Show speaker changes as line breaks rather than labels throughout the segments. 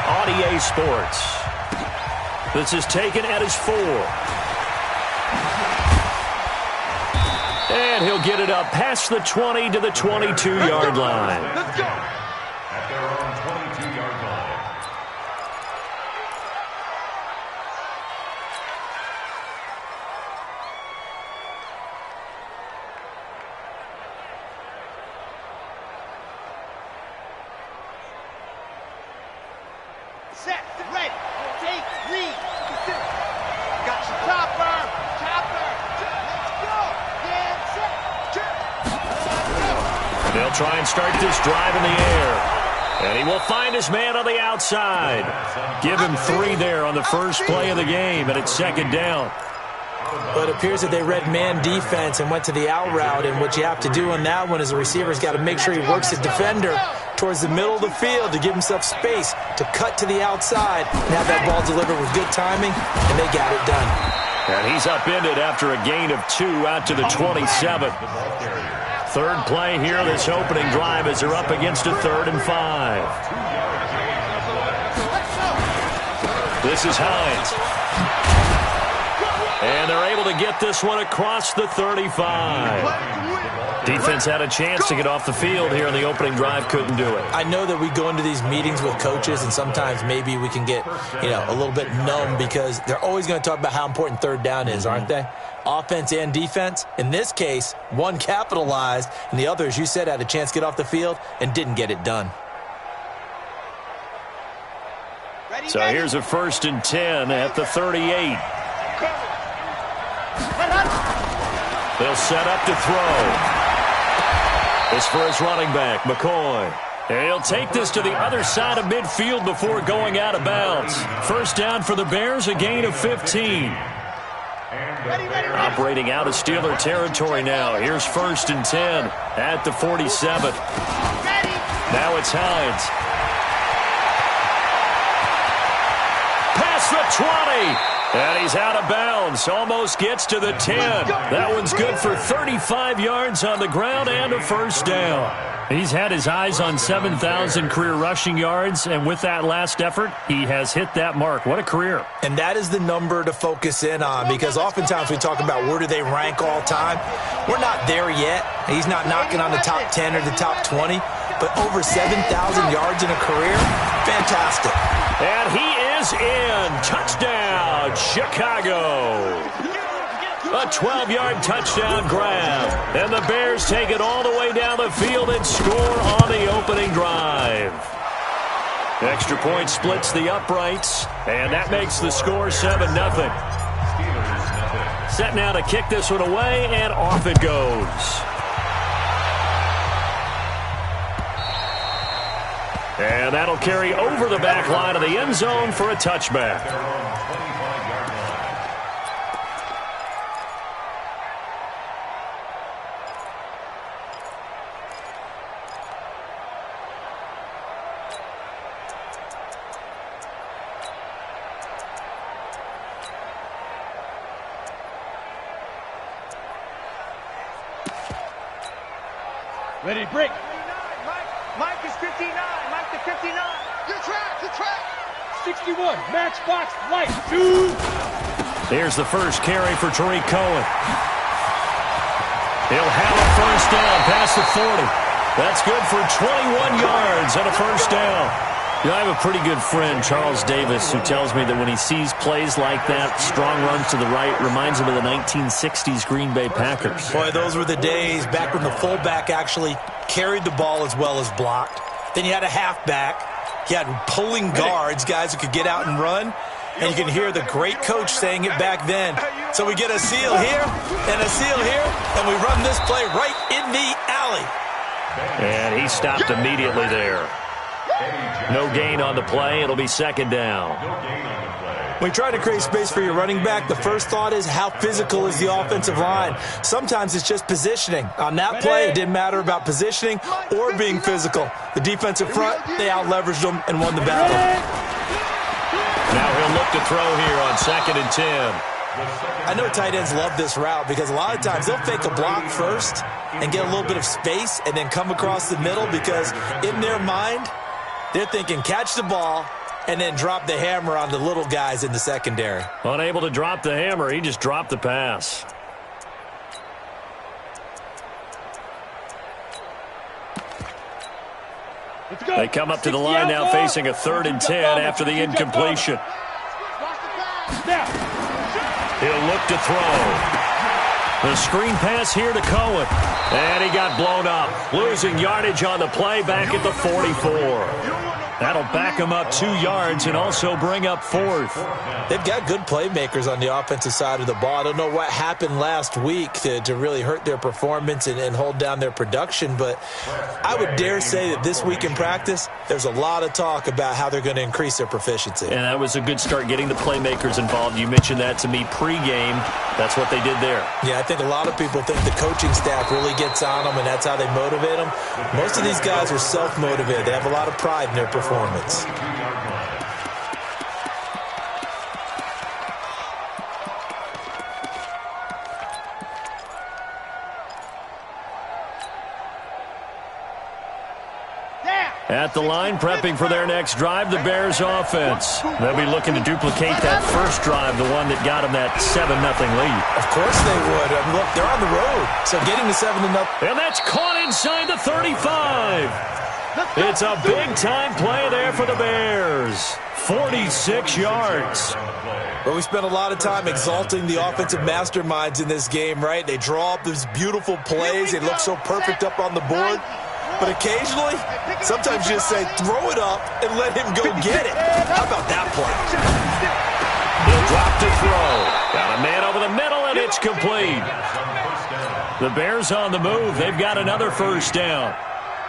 on EA Sports. This is taken at his 4. And he'll get it up past the 20 to the 22-yard line.
Let's go. At their own 22-yard line.
Set, ready, take, lead. Got your chopper, let's go. Get set,
They'll try and start this drive in the air. And he will find his man on the outside. Give him 3 there on the first play of the game, and it's second down.
But it appears that they read man defense and went to the out route, and what you have to do on that one is the receiver's got to make sure he works the defender towards the middle of the field to give himself space to cut to the outside and have that ball delivered with good timing, and they got it done.
And he's upended after a gain of 2 out to the 27. Third play here, this opening drive, as they're up against a 3rd and 5. This is Hines. And they're able to get this one across the 35. Defense had a chance to get off the field here in the opening drive, couldn't do it.
I know that we go into these meetings with coaches, and sometimes maybe we can get, a little bit numb because they're always going to talk about how important third down is, aren't they? Offense and defense. In this case, one capitalized, and the other, as you said, had a chance to get off the field and didn't get it done.
So here's a 1st and 10 at the 38. They'll set up to throw. This for his running back, McCoy. And he'll take this to the other side of midfield before going out of bounds. First down for the Bears, a gain of 15. Operating out of Steeler territory now. Here's 1st and 10 at the 47. Now it's Hines. Past the 20. And he's out of bounds. Almost gets to the 10. That one's good for 35 yards on the ground and a first down. He's had his eyes on 7,000 career rushing yards, and with that last effort, he has hit that mark. What a career.
And that is the number to focus in on, because oftentimes we talk about where do they rank all time. We're not there yet. He's not knocking on the top 10 or the top 20, but over 7,000 yards in a career, fantastic.
And he is in. Touchdown, Chicago. A 12-yard touchdown grab. And the Bears take it all the way down the field and score on the opening drive. Extra point splits the uprights, and that makes the score 7-0. Set now to kick this one away, and off it goes. And that'll carry over the back line of the end zone for a touchback.
Ready, break. Mike is 59. Mike to 59. Your track. 61. Matchbox light. 2.
Here's the first carry for Tariq Cohen. He'll have a first down past the 40. That's good for 21 yards and a first down. I have a pretty good friend, Charles Davis, who tells me that when he sees plays like that, strong runs to the right, reminds him of the 1960s Green Bay Packers.
Boy, those were the days back when the fullback actually carried the ball as well as blocked. Then you had a halfback. You had pulling guards, guys who could get out and run. And you can hear the great coach saying it back then. So we get a seal here and a seal here, and we run this play right in the alley.
And he stopped immediately there. No gain on the play. It'll be second down.
When you try to create space for your running back, the first thought is how physical is the offensive line. Sometimes it's just positioning. On that play, it didn't matter about positioning or being physical. The defensive front, they out-leveraged them and won the battle.
Now he'll look to throw here on 2nd and 10.
I know tight ends love this route because a lot of times they'll fake a block first and get a little bit of space and then come across the middle because in their mind, they're thinking catch the ball, and then drop the hammer on the little guys in the secondary.
Unable to drop the hammer, he just dropped the pass. They come up to the line now facing a 3rd and 10 after the incompletion. He'll look to throw. The screen pass here to Cohen. And he got blown up. Losing yardage on the play back at the 44. That'll back him up 2 yards and also bring up 4th.
They've got good playmakers on the offensive side of the ball. I don't know what happened last week to really hurt their performance and hold down their production, but I would dare say that this week in practice, there's a lot of talk about how they're going to increase their proficiency.
And that was a good start getting the playmakers involved. You mentioned that to me pregame. That's what they did there.
Yeah, I think a lot of people think the coaching staff really gets on them, and that's how they motivate them. Most of these guys are self-motivated. They have a lot of pride in their performance.
At the line, prepping for their next drive, the Bears offense. They'll be looking to duplicate that first drive, the one that got them that 7-0 lead.
Of course they would. I mean, look, they're on the road, so getting the 7-0.
And that's caught inside the 35. It's a big-time play there for the Bears. 46 yards.
Well, we spent a lot of time exalting the offensive masterminds in this game, right? They draw up these beautiful plays. They look so perfect up on the board. But occasionally, sometimes you just say, throw it up and let him go get it. How about that play?
He'll drop to throw. Got a man over the middle, and it's complete. The Bears on the move. They've got another first down.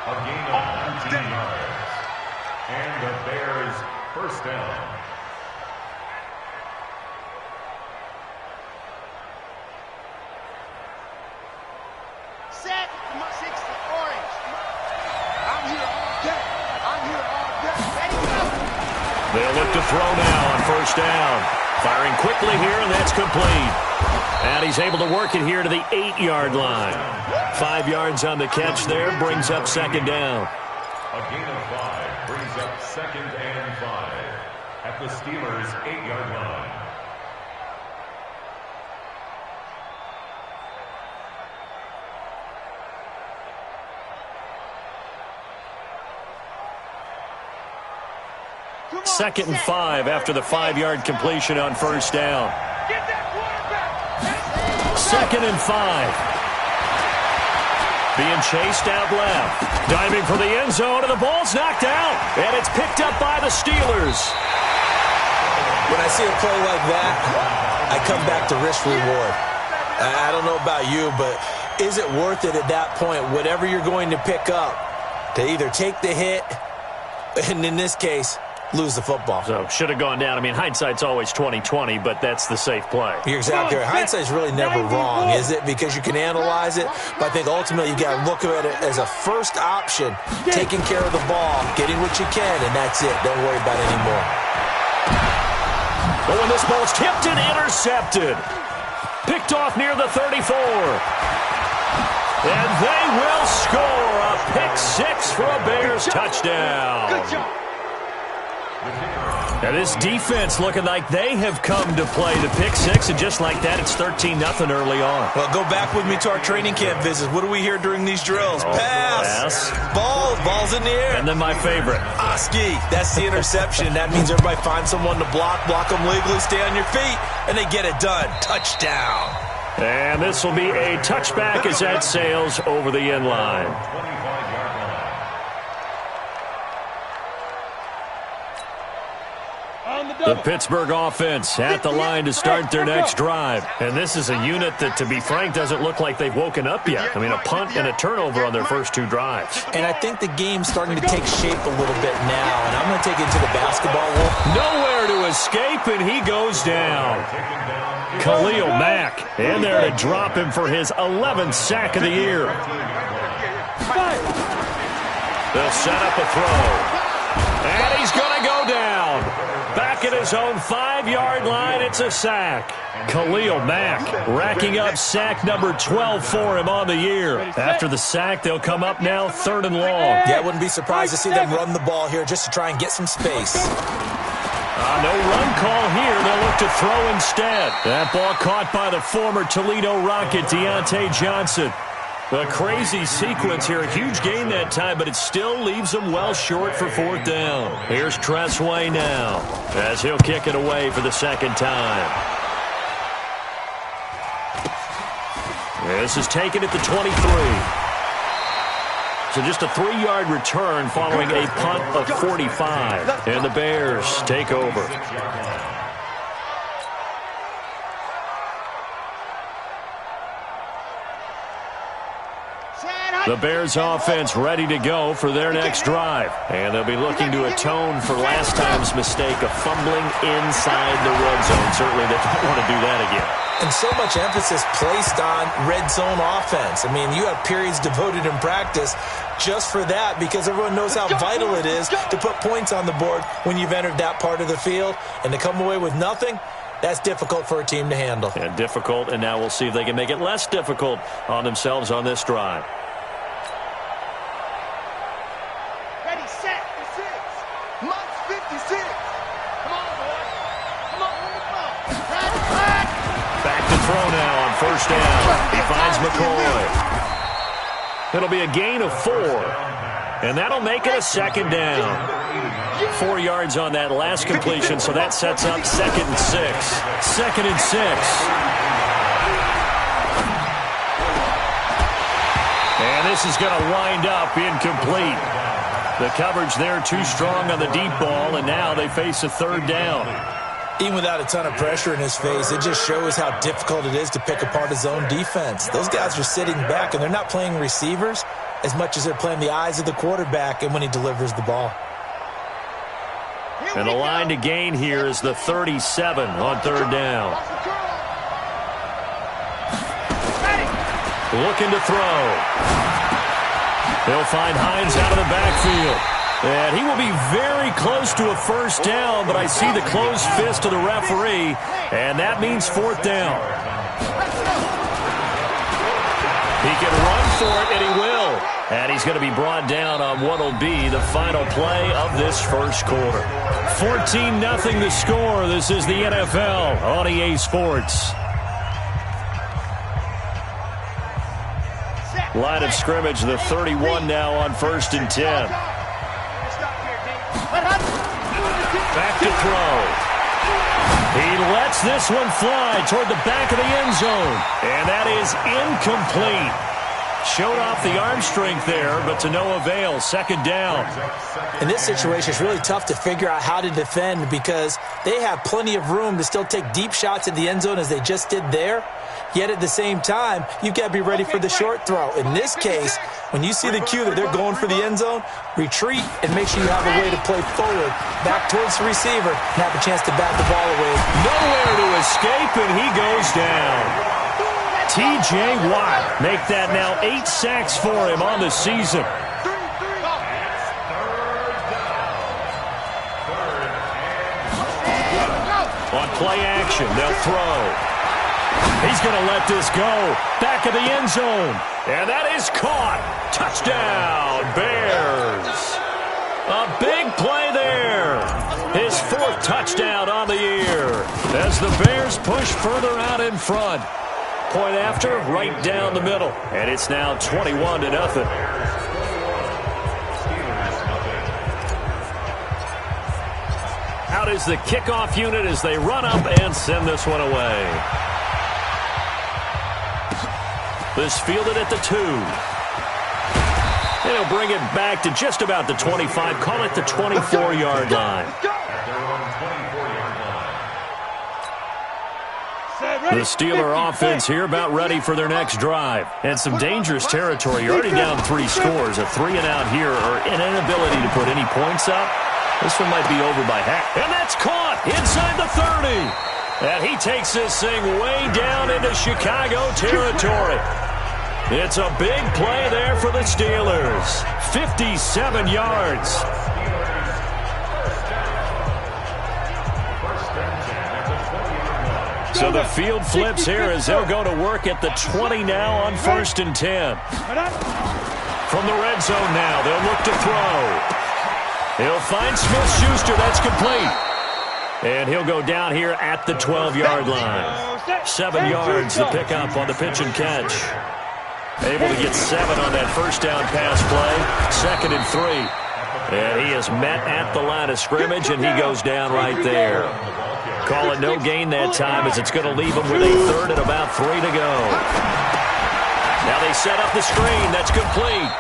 A gain of 13 yards. And the Bears first down.
Set. 60, orange. I'm here all day. I'm here all day. Ready, go.
They'll look to throw now on first down. Firing quickly here, and that's complete. And he's able to work it here to the 8-yard line. 5 yards on the catch there, brings up second down.
A gain of 5 brings up 2nd and 5 at the Steelers' 8-yard line.
Second and 5 after the 5-yard completion on first down.
Get that quarterback.
2nd and 5. Being chased out left. Diving for the end zone, and the ball's knocked out. And it's picked up by the Steelers.
When I see a play like that, I come back to risk reward. I don't know about you, but is it worth it at that point, whatever you're going to pick up, to either take the hit, and in this case, lose the football?
So, should have gone down. I mean, hindsight's always 20/20, but that's the safe play.
You're exactly right. Hindsight's really never wrong, is it? Because you can analyze it, but I think ultimately you got to look at it as a first option, taking care of the ball, getting what you can, and that's it. Don't worry about it anymore.
But when this ball's tipped and intercepted, picked off near the 34. And they will score a pick 6 for a Bears touchdown.
Good job.
Now this defense looking like they have come to play the pick 6, and just like that, it's 13-0 early on.
Well, go back with me to our training camp visits. What do we hear during these drills? Pass. Balls in the air.
And then my favorite.
Oski. That's the interception. That means everybody finds someone to block them legally, stay on your feet, and they get it done. Touchdown.
And this will be a touchback as that sails over the end line.
25-yard line.
The Pittsburgh offense at the line to start their next drive. And this is a unit that, to be frank, doesn't look like they've woken up yet. I mean, a punt and a turnover on their first 2 drives.
And I think the game's starting to take shape a little bit now, and I'm going to take it to the basketball world.
Nowhere to escape, and he goes down. Khalil Mack in there to drop him for his 11th sack of the year. They'll set up a throw. And he's going to go down. Back at his own 5-yard line, it's a sack. Khalil Mack racking up sack number 12 for him on the year. After the sack, they'll come up now 3rd and long.
Yeah, I wouldn't be surprised to see them run the ball here just to try and get some space.
No run call here. They'll look to throw instead. That ball caught by the former Toledo Rocket, Deontay Johnson. A crazy sequence here. A huge gain that time, but it still leaves them well short for fourth down. Here's Tressway now as he'll kick it away for the second time. This is taken at the 23. So just a 3-yard return following a punt of 45. And the Bears take over. The Bears offense ready to go for their next drive. And they'll be looking to atone for last time's mistake of fumbling inside the red zone. Certainly they don't want to do that again.
And so much emphasis placed on red zone offense. I mean, you have periods devoted in practice just for that because everyone knows how vital it is to put points on the board when you've entered that part of the field. And to come away with nothing, that's difficult for a team to handle.
And difficult, and now we'll see if they can make it less difficult on themselves on this drive. Throw now on first down. He finds McCoy. It'll be a gain of 4. And that'll make it a second down. 4 yards on that last completion, so that sets up 2nd and 6. 2nd and 6. And this is going to wind up incomplete. The coverage there too strong on the deep ball, and now they face a 3rd down.
Even without a ton of pressure in his face, it just shows how difficult it is to pick apart his own defense. Those guys are sitting back, and they're not playing receivers as much as they're playing the eyes of the quarterback and when he delivers the ball.
And the line to gain here is the 37 on 3rd down. Looking to throw. He'll find Hines out of the backfield. And he will be very close to a first down, but I see the closed fist of the referee, and that means 4th down. He can run for it, and he will. And he's going to be brought down on what will be the final play of this first quarter. 14-0 the score. This is the NFL on EA Sports. Line of scrimmage, the 31 now on 1st and 10. Back to throw. He lets this one fly toward the back of the end zone. And that is incomplete. Showed off the arm strength there, but to no avail. 2nd down.
In this situation, it's really tough to figure out how to defend because they have plenty of room to still take deep shots at the end zone as they just did there. Yet at the same time, you've got to be ready for the short throw. In this case, when you see the cue that they're going for the end zone, retreat and make sure you have a way to play forward, back towards the receiver, and have a chance to bat the ball away.
Nowhere to escape, and he goes down. T.J. Watt make that now 8 sacks for him on the season. On play action, they'll throw. He's going to let this go. Back of the end zone. And that is caught. Touchdown, Bears. A big play there. His 4th touchdown on the year as the Bears push further out in front. Point after, right down the middle. And it's now 21-0. Out is the kickoff unit as they run up and send this one away. This fielded at the 2. And he'll bring it back to just about the 25. Call it the 24-yard line. The Steeler offense here about ready for their next drive. And some dangerous territory. You're already down 3 scores. A 3-and-out here or an inability to put any points up. This one might be over by half. And that's caught inside the 30. And he takes this thing way down into Chicago territory. It's a big play there for the Steelers. 57 yards. So the field flips here as they'll go to work at the 20 now on 1st and 10. From the red zone now, they'll look to throw. He'll find Smith-Schuster. That's complete. And he'll go down here at the 12-yard line. 7 yards, the pickup on the pitch and catch. Able to get 7 on that first down pass play. 2nd and 3. And he is met at the line of scrimmage, and he goes down right there. Call it no gain that time, as it's going to leave him with a 3rd and about 3 to go. Now they set up the screen. That's complete.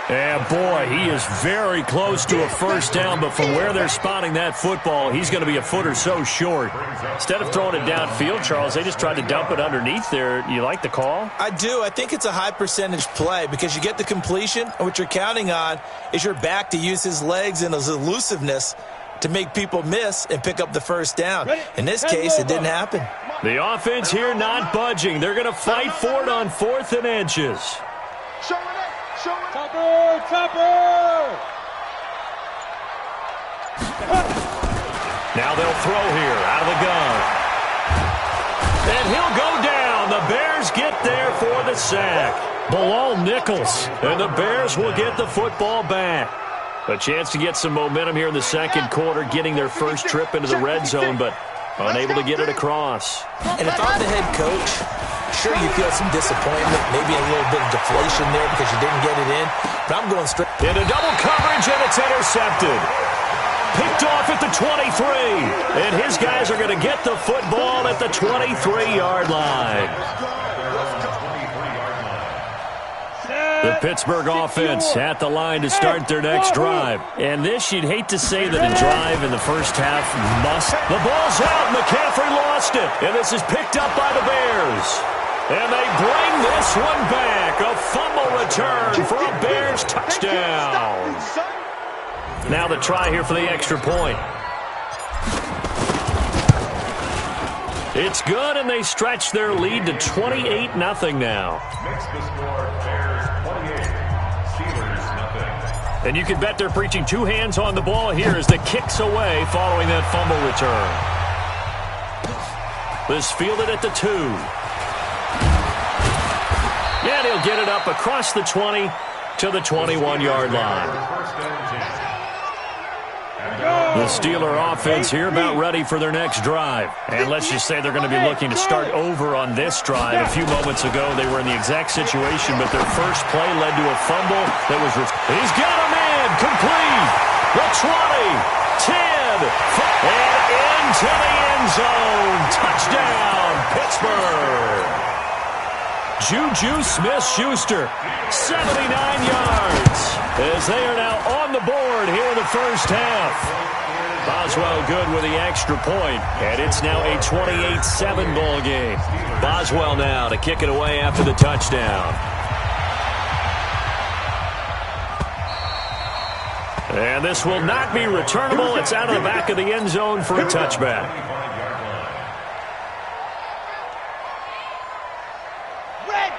And, boy, he is very close to a first down, but from where they're spotting that football, he's going to be a foot or so short. Instead of throwing it downfield, Charles, they just tried to dump it underneath there. You like the call?
I do. I think it's a high-percentage play because you get the completion, and what you're counting on is your back to use his legs and his elusiveness to make people miss and pick up the first down. In this case, it didn't happen.
The offense here not budging. They're going to fight for it on 4th and inches.
Topper!
Now they'll throw here out of the gun. And he'll go down. The Bears get there for the sack. Bilal Nichols. And the Bears will get the football back. A chance to get some momentum here in the second quarter, getting their first trip into the red zone, but unable to get it across.
And if I'm the head coach, sure you feel some disappointment, maybe a little bit of deflation there because you didn't get it in, but I'm going straight.
Into double coverage, and it's intercepted. Picked off at the 23, and his guys are going to get the football at the 23-yard line. The Pittsburgh offense at the line to start their next drive. And this, you'd hate to say that a drive in the first half must. The ball's out. McCaffrey lost it. And this is picked up by the Bears. And they bring this one back. A fumble return for a Bears touchdown. Now the try here for the extra point. It's good, and they stretch their lead to 28-0 now.
Makes the score Bears 28, Steelers 0.
And you can bet they're preaching 2 hands on the ball here as the kick's away following that fumble return. This fielded at the 2. And he'll get it up across the 20 to the 21-yard line. The Steeler offense here about ready for their next drive. And let's just say they're going to be looking to start over on this drive. A few moments ago, they were in the exact situation, but their first play led to a fumble that was... He's got a man! Complete! The 20, 10, and into the end zone. Touchdown, Pittsburgh! Juju Smith-Schuster, 79 yards, as they are now on the board here in the first half. Boswell good with the extra point, and it's now a 28-7 ball game. Boswell now to kick it away after the touchdown. And this will not be returnable. It's out of the back of the end zone for a touchback.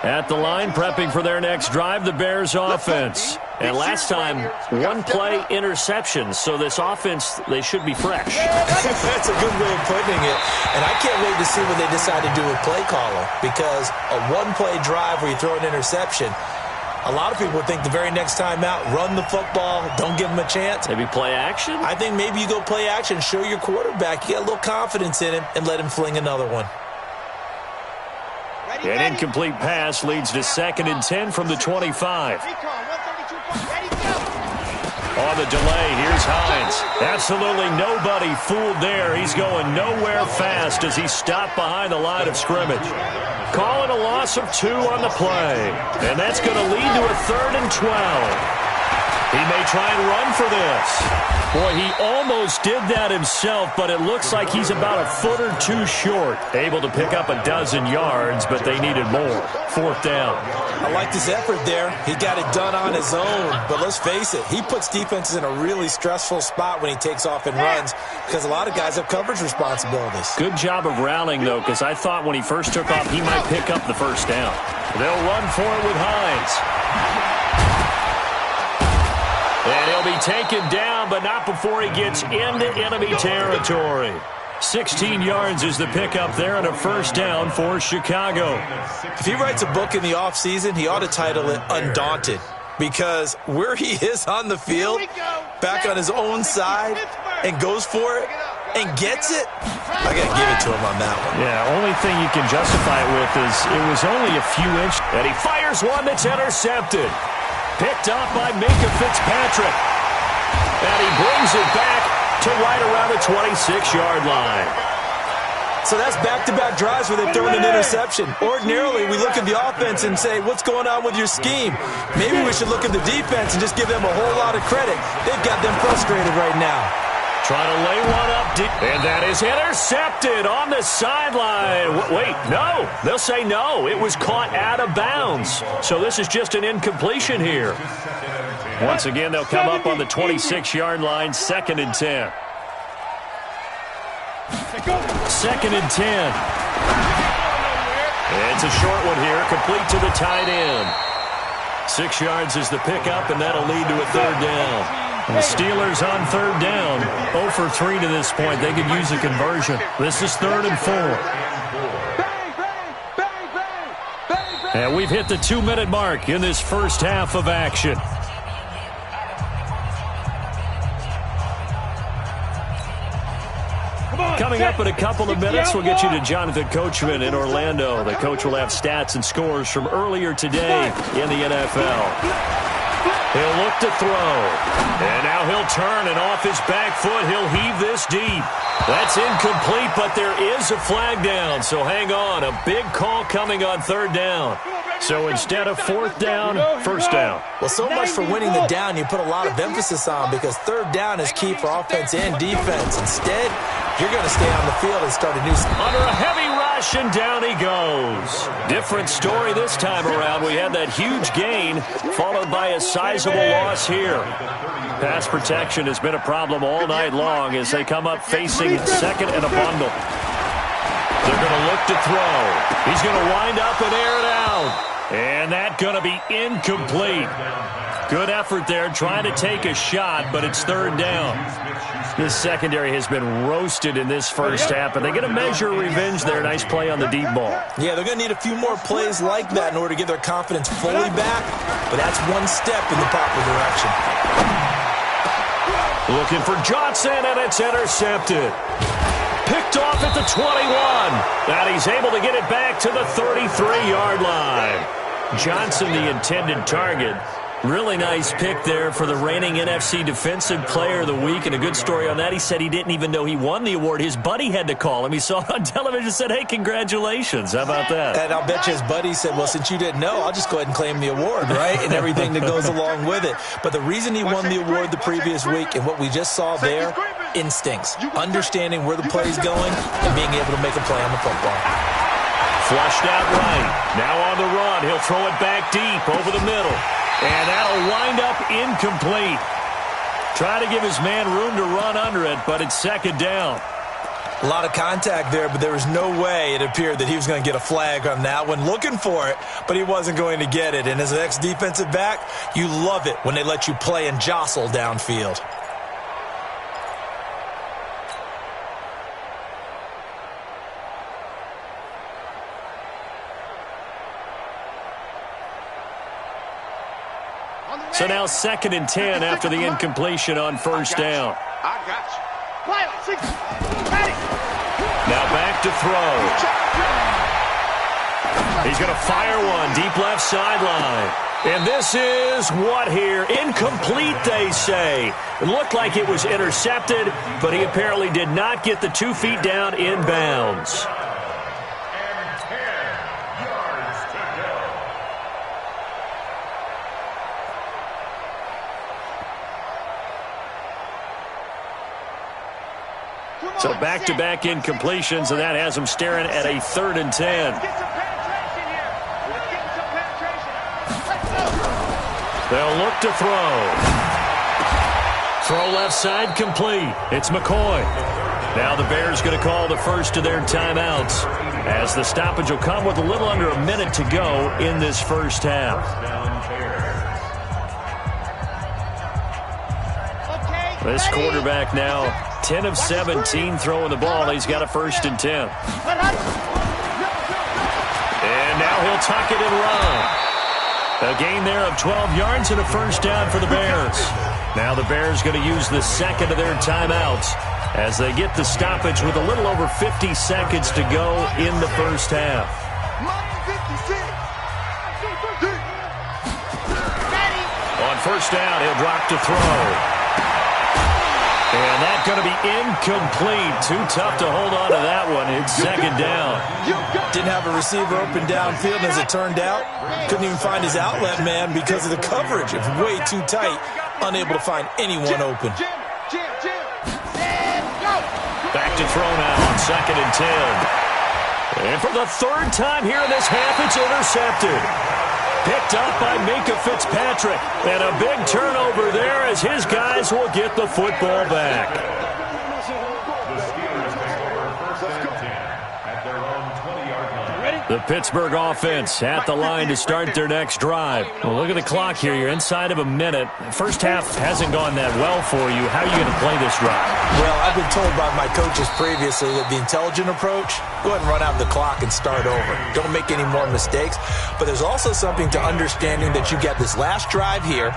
At the line, prepping for their next drive, the Bears offense. And last time, 1-play interception. So this offense, they should be fresh.
That's a good way of putting it. And I can't wait to see what they decide to do with play caller. Because a 1-play drive where you throw an interception, a lot of people would think the very next time out, run the football, don't give them a chance.
Maybe play action?
I think maybe you go play action, show your quarterback you got a little confidence in him, and let him fling another one.
An incomplete pass leads to 2nd and 10 from the 25. On the delay, here's Hines. Absolutely nobody fooled there. He's going nowhere fast as he stopped behind the line of scrimmage. Calling a loss of 2 on the play. And that's going to lead to a 3rd and 12. He may try and run for this. Boy, he almost did that himself, but it looks like he's about a foot or 2 short. Able to pick up a dozen yards, but they needed more. 4th down.
I liked his effort there. He got it done on his own. But let's face it, he puts defenses in a really stressful spot when he takes off and runs because a lot of guys have coverage responsibilities.
Good job of rallying, though, because I thought when he first took off, he might pick up the first down. They'll run for it with Hines. And he'll be taken down, but not before he gets into enemy territory. 16 yards is the pickup there and a first down for Chicago.
If he writes a book in the offseason, he ought to title it Undaunted, because where he is on the field, back on his own side, and goes for it, and gets it, I got to give it to him on that one.
Yeah, only thing you can justify it with is it was only a few inches. And he fires one that's intercepted. Picked off by Minka Fitzpatrick. And he brings it back to right around the 26-yard line.
So that's back-to-back drives where they've thrown an interception. Ordinarily, we look at the offense and say, what's going on with your scheme? Maybe we should look at the defense and just give them a whole lot of credit. They've got them frustrated right now.
Trying to lay one up deep. And that is intercepted on the sideline. Wait, no. They'll say no. It was caught out of bounds. So this is just an incompletion here. Once again, they'll come up on the 26-yard line, 2nd and 10. 2nd and 10. It's a short one here, complete to the tight end. 6 yards is the pickup, and that'll lead to a 3rd down. The Steelers on 3rd down, 0 for 3 to this point. They could use a conversion. This is 3rd and 4. And we've hit the 2-minute mark in this first half of action. Coming up in a couple of minutes, we'll get you to Jonathan Coachman in Orlando. The coach will have stats and scores from earlier today in the NFL. He'll look to throw. And now he'll turn, and off his back foot, he'll heave this deep. That's incomplete, but there is a flag down, so hang on. A big call coming on 3rd down. So instead of 4th down, 1st down.
Well, so much for winning the down you put a lot of emphasis on, because 3rd down is key for offense and defense. Instead, you're going to stay on the field and start a new...
Under a heavy rush, and down he goes. Different story this time around. We had that huge gain, followed by a sizable loss here. Pass protection has been a problem all night long as they come up facing 2nd and a bundle. They're going to look to throw. He's going to wind up and air it out. And that's going to be incomplete. Good effort there, trying to take a shot, but it's 3rd down. This secondary has been roasted in this first half, and they get a measure of revenge there. Nice play on the deep ball. Yeah, they're going to need a few more plays like that in order to get their confidence fully back, but that's one step in the proper direction. Looking for Johnson, and it's intercepted. Picked off at the 21. And he's able to get it back to the 33-yard line. Johnson, the intended target. Really nice pick there for the reigning NFC Defensive Player of the Week. And a good story on that. He said he didn't even know he won the award. His buddy had to call him. He saw it on television and said, hey, congratulations. How about that?
And I'll bet you his buddy said, well, since you didn't know, I'll just go ahead and claim the award, right? And everything that goes along with it. But the reason he won the award the previous week and what we just saw there, instincts. Understanding where the play is going and being able to make a play on the football.
Flushed out right. Now on the run. He'll throw it back deep over the middle. And that'll wind up incomplete. Try to give his man room to run under it, but it's 2nd down.
A lot of contact there, but there was no way it appeared that he was going to get a flag on that one. Looking for it, but he wasn't going to get it. And as an ex-defensive back, you love it when they let you play and jostle downfield.
So now 2nd and 10 after the incompletion on 1st down.
I got you.
Now back to throw. He's going to fire one deep left sideline. And this is what here? Incomplete, they say. It looked like it was intercepted, but he apparently did not get the 2 feet down in bounds. So back-to-back incompletions, and that has him staring at a 3rd and 10. They'll look to throw. Throw left side complete. It's McCoy. Now the Bears going to call the first of their timeouts, as the stoppage will come with a little under a minute to go in this first half. This quarterback now 10 of 17 throwing the ball. He's got a 1st and 10. And now he'll tuck it and run. A gain there of 12 yards and a 1st down for the Bears. Now the Bears going to use the 2nd of their timeouts as they get the stoppage with a little over 50 seconds to go in the first half. On first down, he'll drop to throw. And that's going to be incomplete. Too tough to hold on to that one. It's second down.
Didn't have a receiver open downfield, as it turned out. Couldn't even find his outlet man because of the coverage. It was way too tight. Unable to find anyone open.
Back to throw now on second and 10. And for the third time here in this half, it's intercepted. Picked up by Minkah Fitzpatrick. And a big turnover there as his guys will get the football back.
The Steelers take over first and 10 at their own 20-yard line.
The Pittsburgh offense at the line to start their next drive. Well, look at the clock here. You're inside of a minute. First half hasn't gone that well for you. How are you going to play this drive?
Well, I've been told by my coaches previously that the intelligent approach, go ahead and run out the clock and start over. Don't make any more mistakes. But there's also something to understanding that you get this last drive here.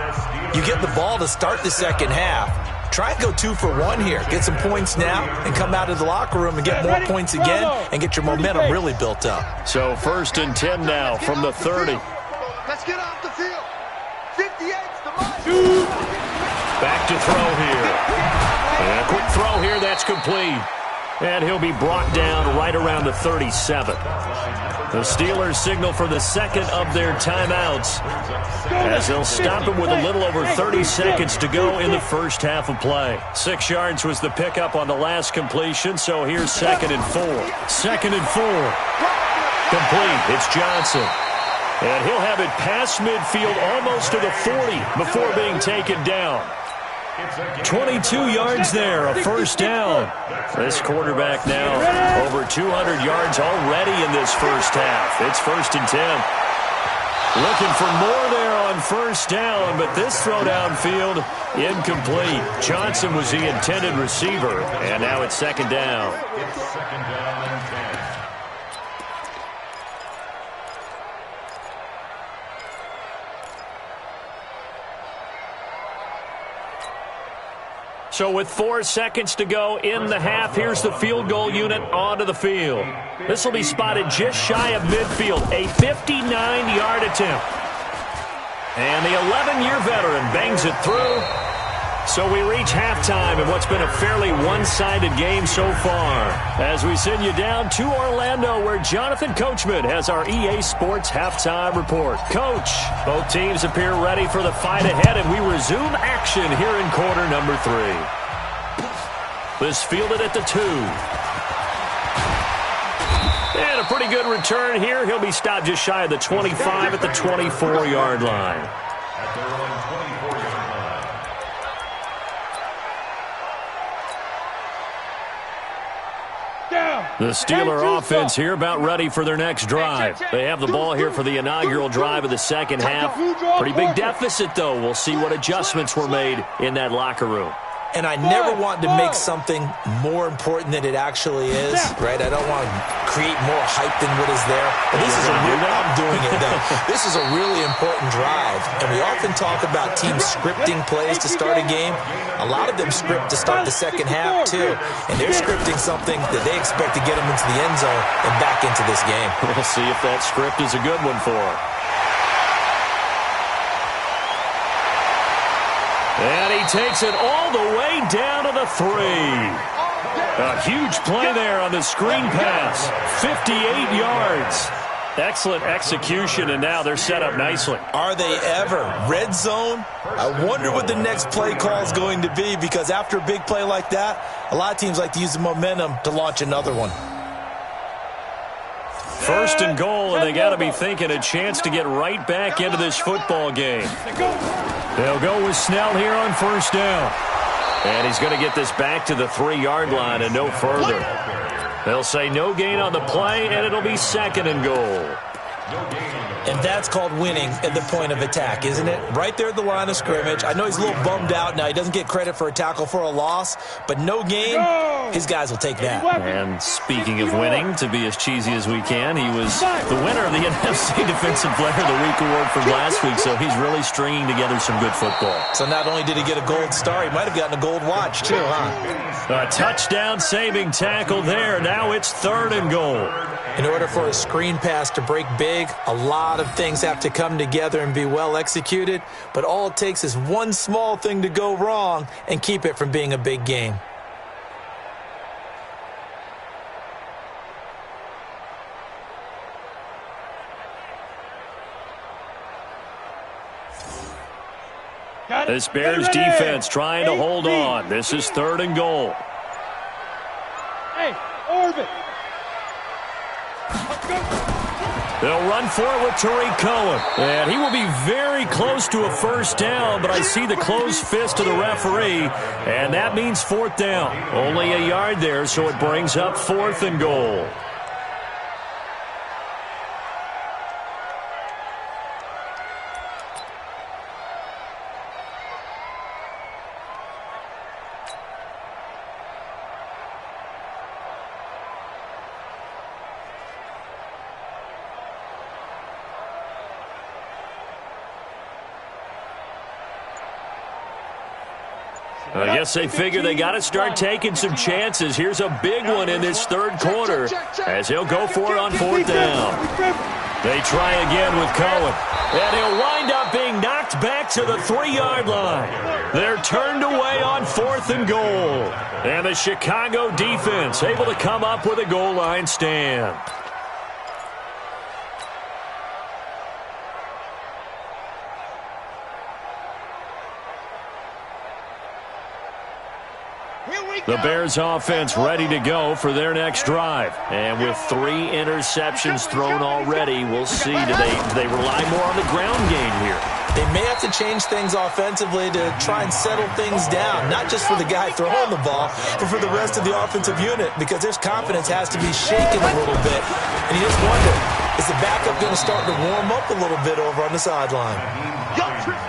You get the ball to start the second half. Try and go 2 for 1 here. Get some points now and come out of the locker room and get more points again and get your momentum really built up.
So first and 10 now from the 30.
Let's get off the field. 58's the mark.
Back to throw here. And a quick throw here. That's complete. And he'll be brought down right around the 37. The Steelers signal for the second of their timeouts as they'll stop him with a little over 30 seconds to go in the first half of play. 6 yards was the pickup on the last completion, so here's second and 4. Second and 4. Complete. It's Johnson. And he'll have it past midfield almost to the 40 before being taken down. 22 yards there, a first down. This quarterback now over 200 yards already in this first half. It's first and 10. Looking for more there on first down, but this throw downfield incomplete. Johnson was the intended receiver, and now it's second down.
It's second down and 10.
So with 4 seconds to go in the half, here's the field goal unit onto the field. This will be spotted just shy of midfield, a 59-yard attempt. And the 11-year veteran bangs it through. So we reach halftime in what's been a fairly one-sided game so far, as we send you down to Orlando, where Jonathan Coachman has our EA Sports halftime report. Coach, both teams appear ready for the fight ahead, and we resume action here in quarter number 3. This fielded at the 2. And a pretty good return here. He'll be stopped just shy of the 25 at the 24-yard line.
At their own 24-yard line.
The Steeler offense here about ready for their next drive. They have the ball here for the inaugural drive of the second half. Pretty big deficit, though. We'll see what adjustments were made in that locker room.
And I never want to make something more important than it actually is, right? I don't want to create more hype than what is there. But this is I'm doing it, though. This is a really important drive. And we often talk about teams scripting plays to start a game. A lot of them script to start the second half, too. And they're scripting something that they expect to get them into the end zone and back into this game.
We'll see if that script is a good one for them. And he takes it all the way down to the 3. A huge play there on the screen pass. 58 yards. Excellent execution, and now they're set up nicely.
Are they ever? Red zone? I wonder what the next play call is going to be, because after a big play like that, a lot of teams like to use the momentum to launch another one.
First and goal, and they got to be thinking a chance to get right back into this football game. They'll go with Snell here on first down. And he's going to get this back to the 3-yard line and no further. They'll say no gain on the play, and it'll be second and goal.
And that's called winning at the point of attack, isn't it? Right there at the line of scrimmage. I know he's a little bummed out now. He doesn't get credit for a tackle for a loss, but no gain, his guys will take that.
And speaking of winning, to be as cheesy as we can, he was the winner of the NFC Defensive Player of the Week award from last week, so he's really stringing together some good football.
So not only did he get a gold star, he might have gotten a gold watch too, huh?
A touchdown-saving tackle there. Now it's 3rd and goal.
In order for a screen pass to break big, a lot of things have to come together and be well executed, but all it takes is one small thing to go wrong and keep it from being a big game.
This Bears defense trying to hold on. This is 3rd and goal.
Hey, Orbit.
They'll run for it with Tariq Cohen. And he will be very close to a first down, but I see the closed fist of the referee, and that means 4th down. Only a yard there, so it brings up 4th and goal. I guess they figure they got to start taking some chances. Here's a big one in this 3rd quarter as he'll go for it on 4th down. They try again with Cohen. And he'll wind up being knocked back to the 3-yard line. They're turned away on 4th and goal. And the Chicago defense able to come up with a goal line stand. The Bears offense ready to go for their next drive. And with 3 interceptions thrown already, we'll see. Do they rely more on the ground game here?
They may have to change things offensively to try and settle things down, not just for the guy throwing the ball, but for the rest of the offensive unit, because their confidence has to be shaken a little bit. And you just wonder, is the backup going to start to warm up a little bit over on the sideline?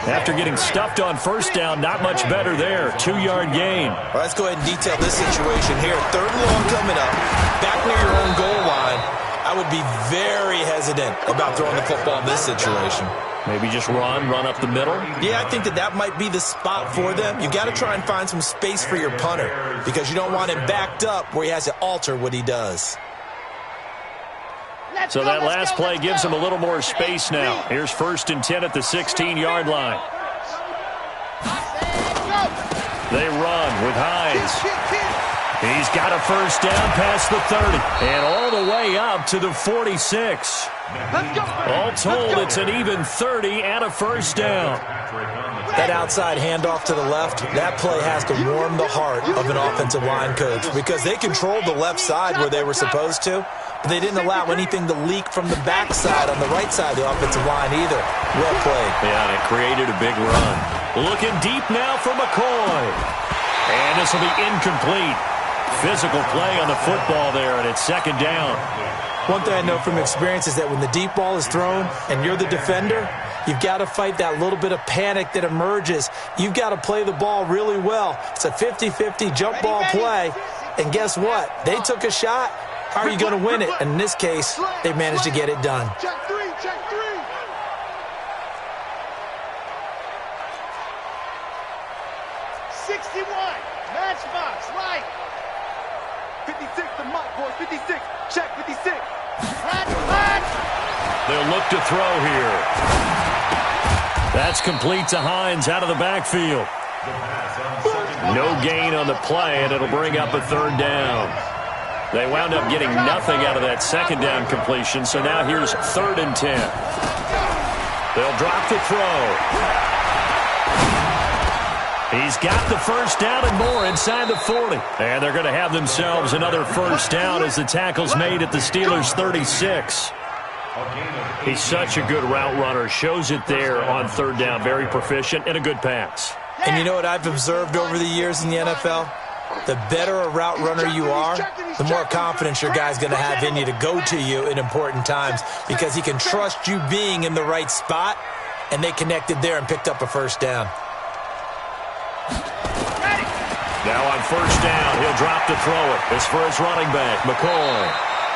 After getting stuffed on 1st down, not much better there. 2-yard gain.
All right, let's go ahead and detail this situation here. 3rd and long coming up, back near your own goal line. I would be very hesitant about throwing the football in this situation.
Maybe just run up the middle?
Yeah, I think that might be the spot for them. You've got to try and find some space for your punter because you don't want him backed up where he has to alter what he does.
So that last play gives them a little more space now. Here's 1st and 10 at the 16-yard line. They run with Hines. He's got a first down past the 30 and all the way up to the 46. All told, it's an even 30 and a first down.
That outside handoff to the left, that play has to warm the heart of an offensive line coach because they controlled the left side where they were supposed to, but they didn't allow anything to leak from the backside on the right side of the offensive line either. Well played.
Yeah, it created a big run. Looking deep now for McCoy. And this will be incomplete. Physical play on the football there, and it's 2nd down.
One thing I know from experience is that when the deep ball is thrown and you're the defender, you've got to fight that little bit of panic that emerges. You've got to play the ball really well. It's a 50-50 jump ball play. And guess what? They took a shot. How are you going to win it? And in this case, they managed to get it done.
Check three. 61, matchbox, right. 56, the mock boy, 56, check 56. Flat.
They'll look to throw here. That's complete to Hines out of the backfield. No gain on the play, and it'll bring up a 3rd down. They wound up getting nothing out of that 2nd down completion, so now here's 3rd and 10. They'll drop the throw. He's got the first down and more inside the 40. And they're going to have themselves another first down as the tackle's made at the Steelers' 36. He's such a good route runner. Shows it there on 3rd down. Very proficient and a good pass.
And you know what I've observed over the years in the NFL? The better a route runner you are, the more confidence your guy's going to have in you to go to you in important times because he can trust you being in the right spot, and they connected there and picked up a first down.
Now Now on first down, he'll drop to throw it. It's for his running back, McCoy.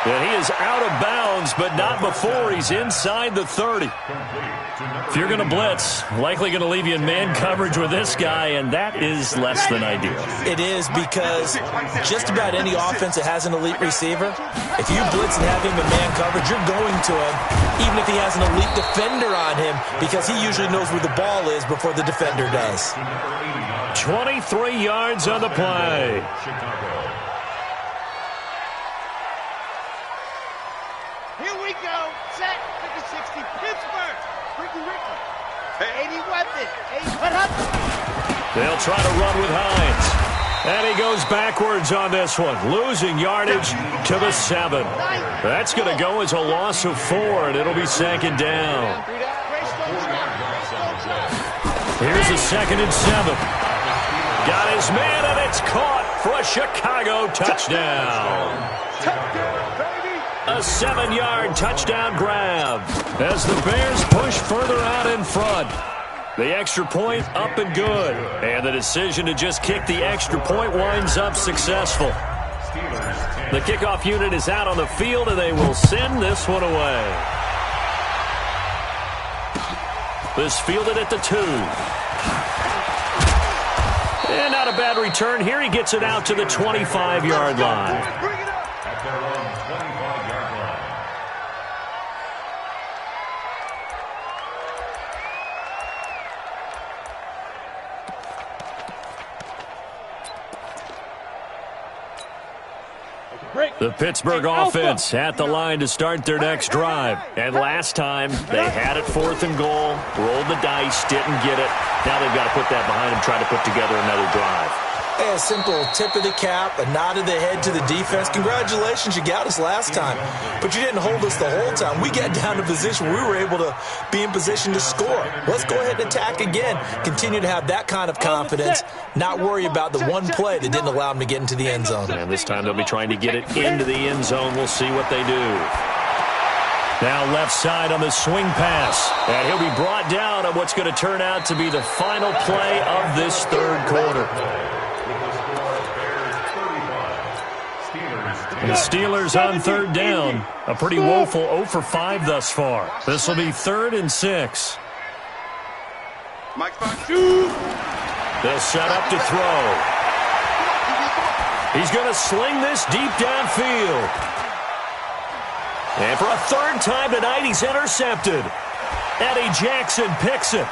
And he is out of bounds, but not before he's inside the 30. If you're going to blitz, likely going to leave you in man coverage with this guy, and that is less than ideal.
It is, because just about any offense that has an elite receiver, if you blitz and have him in man coverage, you're going to him, even if he has an elite defender on him, because he usually knows where the ball is before the defender does.
23 yards on the play.
Here we go. Set. 50-60. Pittsburgh. Ricky. 80 weapon. 800.
They'll try to run with Hines. And he goes backwards on this one, losing yardage to the 7. That's going to go as a loss of 4, and it'll be second down. Here's a 2nd and 7. Got his man, and it's caught for a Chicago touchdown. A 7-yard touchdown grab as the Bears push further out in front. The extra point up and good. And the decision to just kick the extra point winds up successful. The kickoff unit is out on the field, and they will send this one away. This fielded at the 2. And not a bad return here. He gets it out to the 25-yard line. The Pittsburgh offense at the line to start their next drive. And last time, they had it 4th and goal, rolled the dice, didn't get it. Now they've got to put that behind them, try to put together another drive.
A simple tip of the cap, a nod of the head to the defense. Congratulations, you got us last time. But you didn't hold us the whole time. We got down to a position where we were able to be in position to score. Let's go ahead and attack again. Continue to have that kind of confidence, not worry about the one play that didn't allow them to get into the end zone.
And this time they'll be trying to get it into the end zone. We'll see what they do. Now left side on the swing pass. And he'll be brought down on what's going to turn out to be the final play of this third quarter. The Steelers on third down. A pretty woeful 0 for 5 thus far. This will be 3rd and 6. They'll set up to throw. He's going to sling this deep downfield. And for a 3rd time tonight, he's intercepted. Eddie Jackson picks it.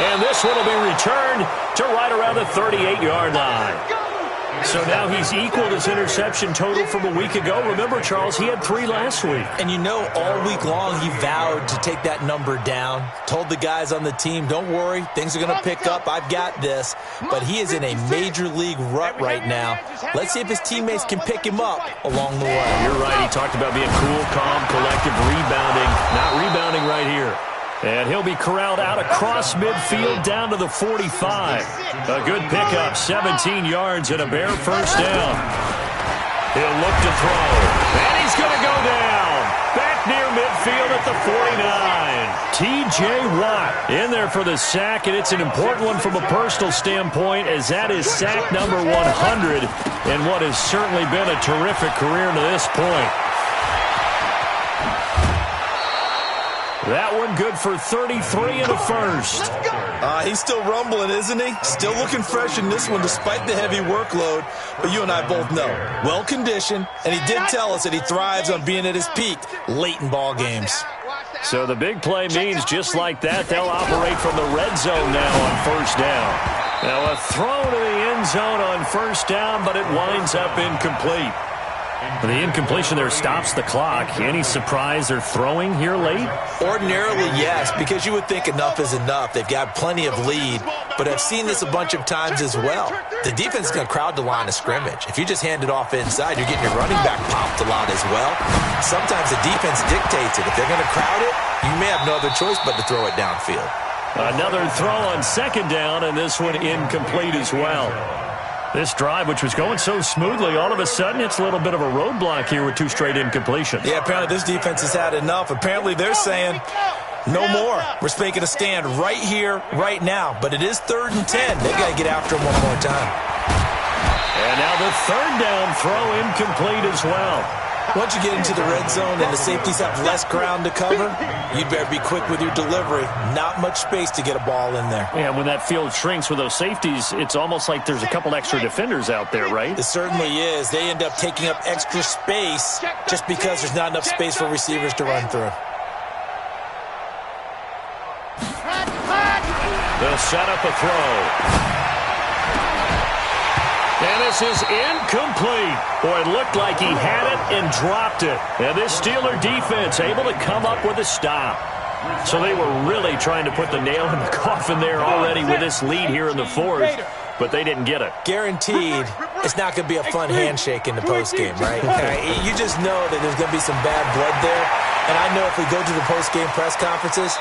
And this one will be returned to right around the 38-yard line. So now he's equaled his interception total from a week ago. Remember, Charles, he had 3 last week.
And you know, all week long he vowed to take that number down. Told the guys on the team, don't worry, things are going to pick up. I've got this. But he is in a major league rut right now. Let's see if his teammates can pick him up along the way.
You're right. He talked about being cool, calm, collective, rebounding. Not rebounding right here. And he'll be corralled out across midfield down to the 45. A good pickup, 17 yards and a Bear first down. He'll look to throw. And he's going to go down. Back near midfield at the 49. T.J. Watt in there for the sack, and it's an important one from a personal standpoint, as that is sack number 100 in what has certainly been a terrific career to this point. That one good for 33 and a first.
He's still rumbling, isn't he? Still looking fresh in this one despite the heavy workload. But you and I both know, well-conditioned, and he did tell us that he thrives on being at his peak late in ball games.
So the big play means just like that, they'll operate from the red zone now on first down. Now a throw to the end zone on first down, but it winds up incomplete. The incompletion there stops the clock. Any surprise they're throwing here late?
Ordinarily, yes, because you would think enough is enough. They've got plenty of lead, but I've seen this a bunch of times as well. The defense is going to crowd the line of scrimmage. If you just hand it off inside, you're getting your running back popped a lot as well. Sometimes the defense dictates it. If they're going to crowd it, you may have no other choice but to throw it downfield.
Another throw on second down, and this one incomplete as well. This drive, which was going so smoothly, all of a sudden it's a little bit of a roadblock here with 2 straight incompletions.
Yeah, apparently this defense has had enough. Apparently they're saying, No more. We're making a stand right here, right now. But it is 3rd and 10. They've got to get after him one more time.
And now the 3rd down throw incomplete as well.
Once you get into the red zone and the safeties have less ground to cover, you'd better be quick with your delivery. Not much space to get a ball in there.
Yeah, when that field shrinks with those safeties, it's almost like there's a couple extra defenders out there, right?
It certainly is. They end up taking up extra space just because there's not enough space for receivers to run through.
They'll set up a throw. And this is incomplete. Boy, it looked like he had it and dropped it. And this Steeler defense able to come up with a stop. So they were really trying to put the nail in the coffin there already with this lead here in the 4th, but they didn't get it.
Guaranteed, it's not going to be a fun handshake in the postgame, right? You just know that there's going to be some bad blood there. And I know if we go to the postgame press conferences,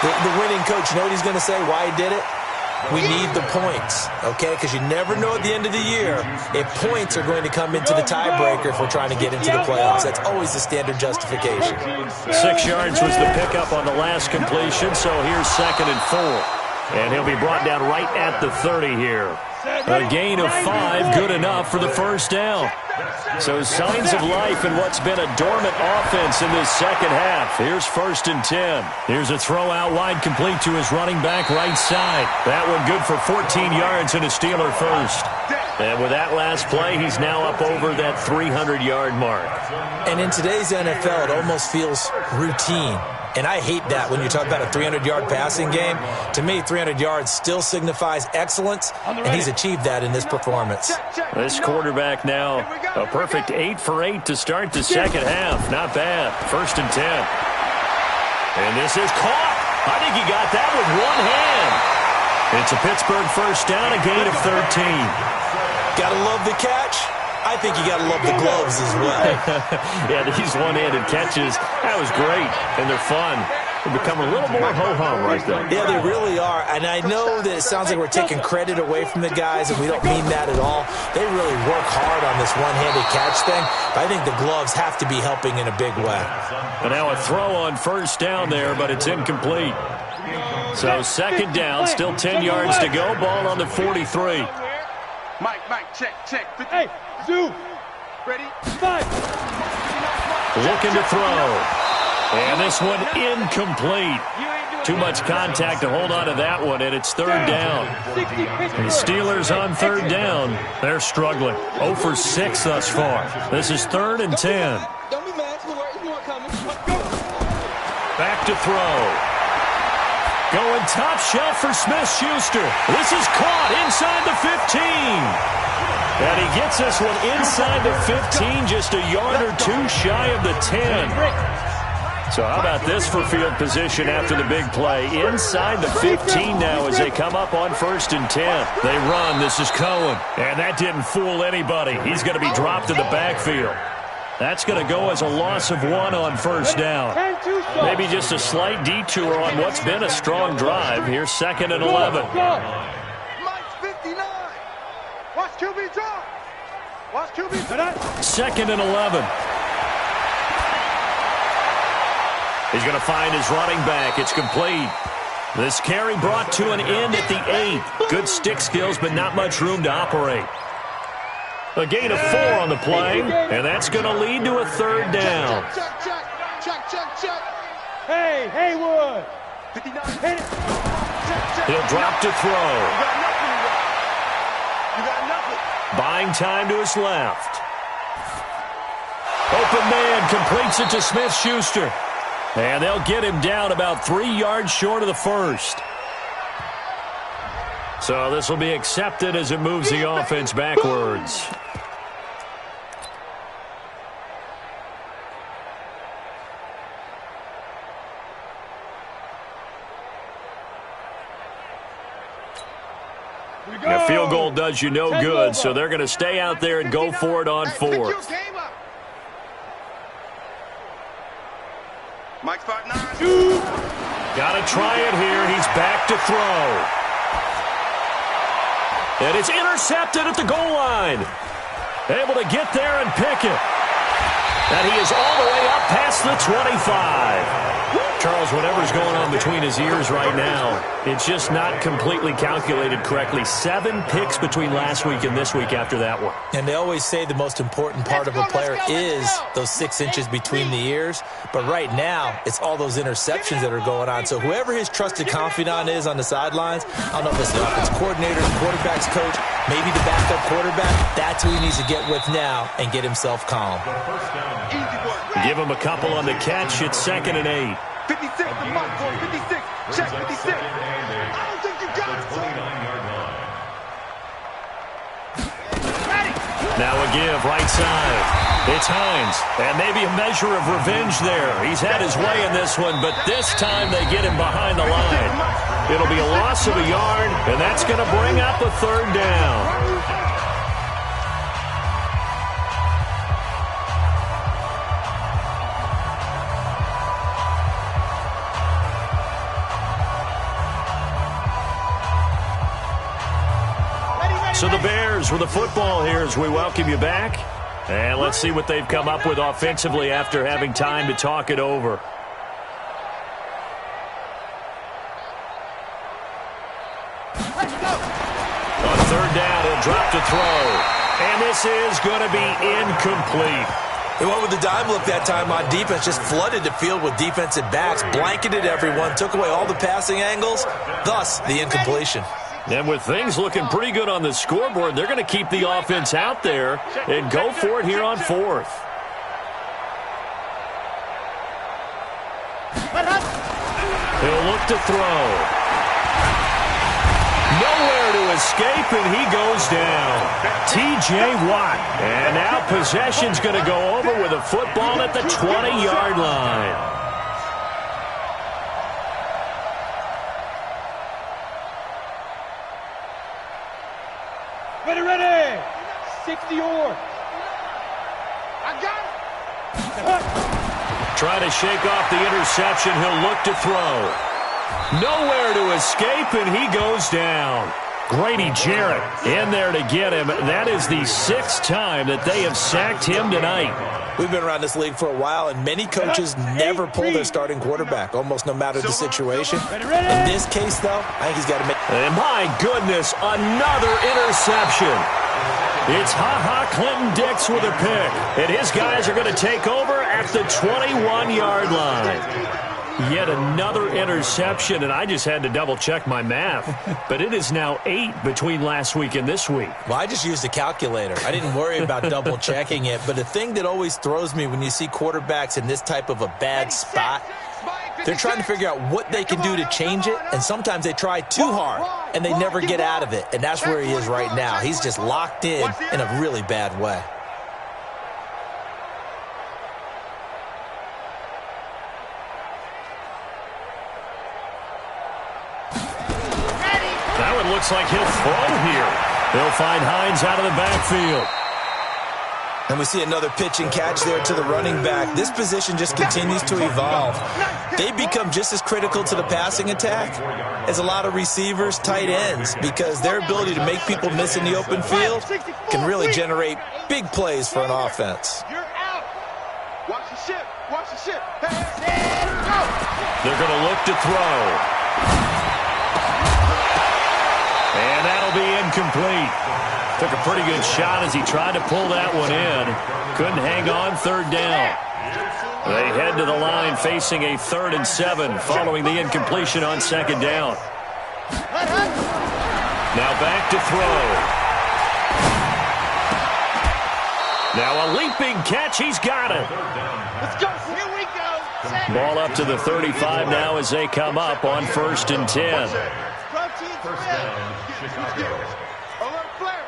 the winning coach, you know what he's going to say, why he did it? We need the points, okay? Because you never know at the end of the year if points are going to come into the tiebreaker if we're trying to get into the playoffs. That's always the standard justification.
6 yards was the pickup on the last completion, so here's 2nd and 4. And he'll be brought down right at the 30 here. A gain of 5, good enough for the 1st down. So signs of life in what's been a dormant offense in this 2nd half. Here's 1st and 10. Here's a throw out wide complete to his running back right side. That one good for 14 yards and a Steeler first. And with that last play, he's now up over that 300-yard mark.
And in today's NFL, it almost feels routine. And I hate that when you talk about a 300-yard passing game. To me, 300 yards still signifies excellence, and he's achieved that in this performance.
This quarterback now, a perfect 8 for 8 to start the 2nd half. Not bad. 1st and 10. And this is caught. I think he got that with one hand. It's a Pittsburgh 1st down, a gain of 13.
Gotta love the catch. I think you got to love the gloves as well.
Yeah, these one-handed catches, that was great, and they're fun. They become a little more ho-hum right there.
Yeah, they really are, and I know that it sounds like we're taking credit away from the guys, and we don't mean that at all. They really work hard on this one-handed catch thing, but I think the gloves have to be helping in a big way.
And now a throw on 1st down there, but it's incomplete. So 2nd down, still 10 yards to go, ball on the 43.
Mike, check. Hey, Zoo. Ready? 5.
Looking to throw. And this one incomplete. Too much contact to hold on to that one, and it's 3rd down. The Steelers on 3rd down. They're struggling. 0 for 6 thus far. This is 3rd and 10.
Don't be mad.
Back to throw. Going top shelf for Smith-Schuster. This is caught inside the 15. And he gets this one inside the 15, just a yard or 2 shy of the 10. So how about this for field position after the big play? Inside the 15 now as they come up on 1st and 10. They run. This is Cohen. And that didn't fool anybody. He's going to be dropped in the backfield. That's going to go as a loss of 1 on 1st down. Maybe just a slight detour on what's been a strong drive. Here's 2nd and 11.
Mike's 59. Watch QB drop. Watch QB drop.
2nd and 11. He's going to find his running back. It's complete. This carry brought to an end at the 8. Good stick skills, but not much room to operate. A gain of 4 on the play, and that's going to lead to a 3rd down.
Check. Hey, Haywood. 59. Hit it.
He'll drop to throw.
You got nothing.
Buying time to his left. Open man completes it to Smith-Schuster. And they'll get him down about 3 yards short of the 1st. So this will be accepted as it moves the offense backwards. A field goal does you no good, so they're going to stay out there and go for it on 4th.
Mike's 5'9".
Got to try it here. He's back to throw. And it's intercepted at the goal line. Able to get there and pick it. And he is all the way up past the 25. Charles, whatever's going on between his ears right now, it's just not completely calculated correctly. 7 picks between last week and this week after that one.
And they always say the most important part of a player is those 6 inches between the ears. But right now, it's all those interceptions that are going on. So whoever his trusted confidant is on the sidelines, I don't know if it's the offense coordinator, the quarterback's coach, maybe the backup quarterback, that's who he needs to get with now and get himself calm.
Give him a couple on the catch. It's 2nd and 8.
56, the mark for 56. Check 56. I don't think you got it, son.
Now a give, right side. It's Hines. And maybe a measure of revenge there. He's had his way in this one, but this time they get him behind the line. It'll be a loss of a yard, and that's going to bring up a 3rd down. So the Bears with the football here as we welcome you back. And let's see what they've come up with offensively after having time to talk it over. On 3rd down, he'll drop to throw. And this is going to be incomplete.
They went with the dime look that time on defense, just flooded the field with defensive backs, blanketed everyone, took away all the passing angles, thus the incompletion.
And with things looking pretty good on the scoreboard, they're going to keep the offense out there and go for it here on 4th. He'll look to throw. Nowhere to escape, and he goes down. T.J. Watt. And now possession's going to go over with a football at the 20-yard line.
Ready. 60 or. I got it.
Trying to shake off the interception. He'll look to throw. Nowhere to escape, and he goes down. Grady Jarrett in there to get him. That is the 6th time that they have sacked him tonight.
We've been around this league for a while, and many coaches never pull their starting quarterback, almost no matter the situation. In this case, though, I think he's got to make...
And my goodness, another interception. It's Ha-Ha Clinton-Dix with a pick. And his guys are going to take over at the 21-yard line. Yet another interception, and I just had to double-check my math. But it is now 8 between last week and this week.
Well, I just used a calculator. I didn't worry about double-checking it. But the thing that always throws me when you see quarterbacks in this type of a bad spot, they're trying to figure out what they can do to change it, and sometimes they try too hard, and they never get out of it. And that's where he is right now. He's just locked in a really bad way.
Looks like he'll throw here. He'll find Hines out of the backfield.
And we see another pitch and catch there to the running back. This position just continues to evolve. They become just as critical to the passing attack as a lot of receivers, tight ends, because their ability to make people miss in the open field can really generate big plays for an offense.
You're out. Watch the ship. Watch the ship.
They're going to look to throw. And that'll be incomplete. Took a pretty good shot as he tried to pull that one in. Couldn't hang on. 3rd down. They head to the line facing a 3rd and 7 following the incompletion on 2nd down. Now back to throw. Now a leaping catch. He's got it.
Let's go. Here we go.
Ball up to the 35 now as they come up on 1st and 10.
First down, Chicago.
Alert flare.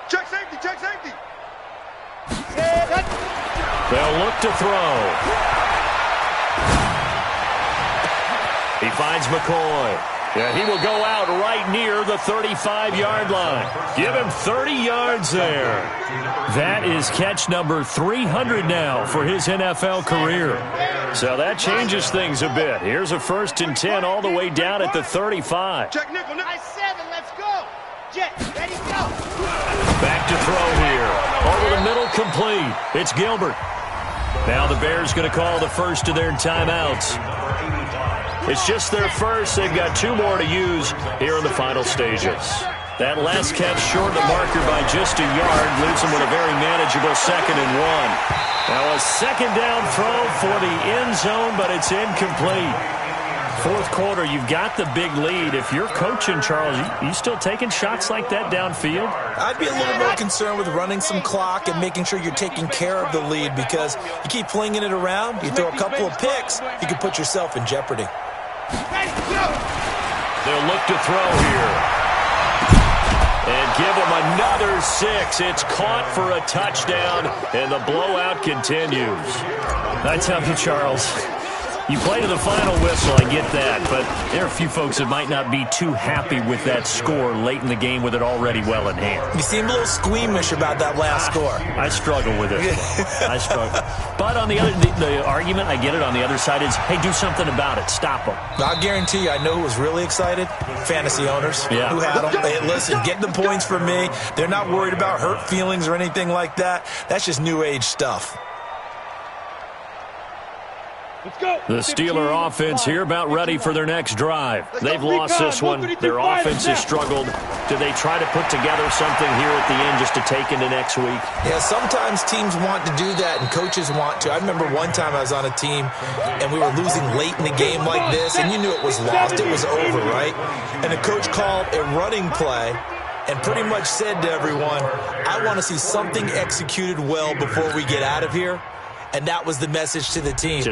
Check safety.
They'll look to throw. He finds McCoy. Yeah, he will go out right near the 35-yard line. Give him 30 yards there. That is catch number 300 now for his NFL career. So that changes things a bit. Here's a 1st and 10 all the way down at the 35.
Check nickel. Nice 7. Let's go. Jet, ready, go.
Back to throw here. Over the middle complete. It's Gilbert. Now the Bears going to call the first of their timeouts. It's just their first. They've got 2 more to use here in the final stages. That last catch short the marker by just a yard leaves them with a very manageable 2nd and 1. Now a second down throw for the end zone, but it's incomplete. Fourth quarter, you've got the big lead. If you're coaching, Charles, you still taking shots like that downfield?
I'd be a little more concerned with running some clock and making sure you're taking care of the lead, because you keep flinging it around, you throw a couple of picks, you can put yourself in jeopardy.
They'll look to throw here. And give them another 6. It's caught for a touchdown, and the blowout continues.
I tell you, Charles, you play to the final whistle, I get that, but there are a few folks that might not be too happy with that score late in the game with it already well in hand.
You seem a little squeamish about that last score.
I struggle with it. I struggle. But on the other, the argument, I get it, on the other side is, hey, do something about it. Stop them.
I'll guarantee you, I know who was really excited. Fantasy owners who had them. Hey, listen, get the points for me. They're not worried about hurt feelings or anything like that. That's just new age stuff.
The Steeler offense here about ready for their next drive. They've lost this one. Their offense has struggled. Do they try to put together something here at the end just to take into next week?
Yeah, sometimes teams want to do that and coaches want to. I remember one time I was on a team and we were losing late in the game like this, and you knew it was lost. It was over, right? And the coach called a running play and pretty much said to everyone, I want to see something executed well before we get out of here. And that was the message to the team.